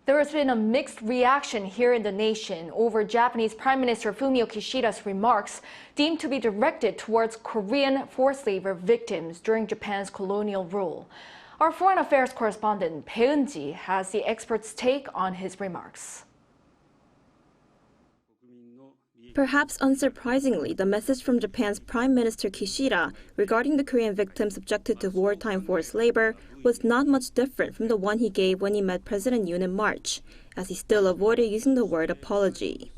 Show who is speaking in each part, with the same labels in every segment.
Speaker 1: There has been a mixed reaction here in the nation over Japanese Prime Minister Fumio Kishida's remarks deemed to be directed towards Korean forced labor victims during Japan's colonial rule. Our foreign affairs correspondent Bae Eun-ji has the expert's take on his remarks.
Speaker 2: Perhaps unsurprisingly, the message from Japan's Prime Minister Kishida regarding the Korean victims subjected to wartime forced labor was not much different from the one he gave when he met President Yoon in March, as he still avoided using the word apology.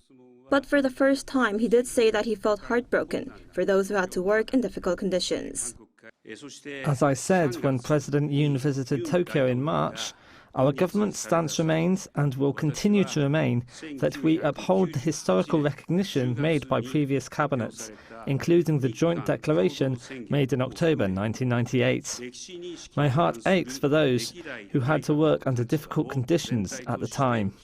Speaker 2: But for the first time, he did say that he felt heartbroken for those who had to work in difficult conditions.
Speaker 3: As I said when President Yoon visited Tokyo in March, our government's stance remains, and will continue to remain, that we uphold the historical recognition made by previous cabinets, including the joint declaration made in October 1998. My heart aches for those who had to work under difficult conditions at the time.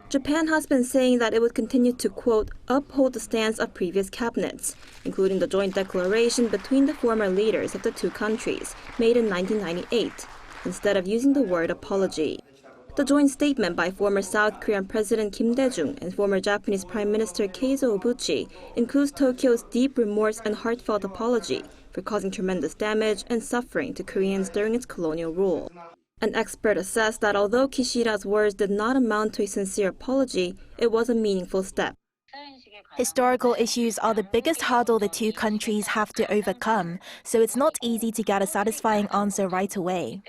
Speaker 2: Japan has been saying that it would continue to, quote, uphold the stance of previous cabinets, including the joint declaration between the former leaders of the two countries, made in 1998. Instead of using the word apology. The joint statement by former South Korean President Kim Dae-jung and former Japanese Prime Minister Keizo Obuchi includes Tokyo's deep remorse and heartfelt apology for causing tremendous damage and suffering to Koreans during its colonial rule. An expert assessed that although Kishida's words did not amount to a sincere apology, it was a meaningful step.
Speaker 4: Historical issues are the biggest hurdle the two countries have to overcome, so it's not easy to get a satisfying answer right away.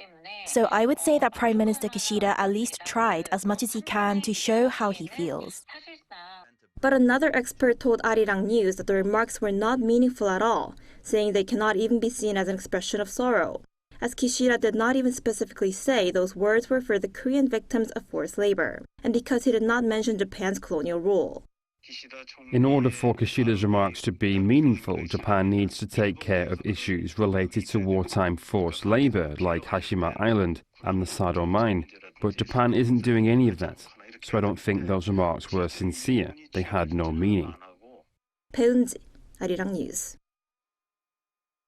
Speaker 4: So I would say that Prime Minister Kishida at least tried as much as he can to show how he feels.
Speaker 2: But another expert told Arirang that the remarks were not meaningful at all, saying they cannot even be seen as an expression of sorrow, as Kishida did not even specifically say those words were for the Korean victims of forced labor, and because he did not mention Japan's colonial rule.
Speaker 5: In order for Kishida's remarks to be meaningful, Japan needs to take care of issues related to wartime forced labor like Hashima Island and the Sado mine. But Japan isn't doing any of that, so I don't think those remarks were sincere. They had no meaning.
Speaker 2: Bae Eun-ji, Arirang News.